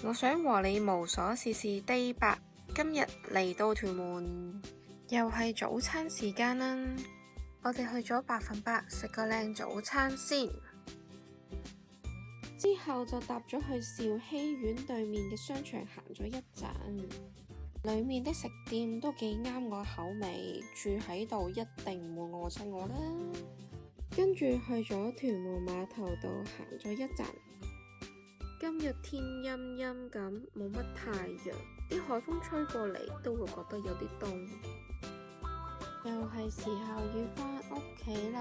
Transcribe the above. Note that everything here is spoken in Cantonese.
我想和你無所事事 Day 8，今日嚟到屯門，又係早餐時間啦。我哋去咗100%食個靚早餐先，之後就搭咗去兆禧苑對面嘅商場行咗一陣，裏面的食店都幾啱我口味，住喺度一定唔會餓親我啦。跟住去咗屯門碼頭度行咗一陣。今日天陰陰咁，冇乜太陽，啲海風吹過嚟都會覺得有啲凍。又係時候要返屋企啦。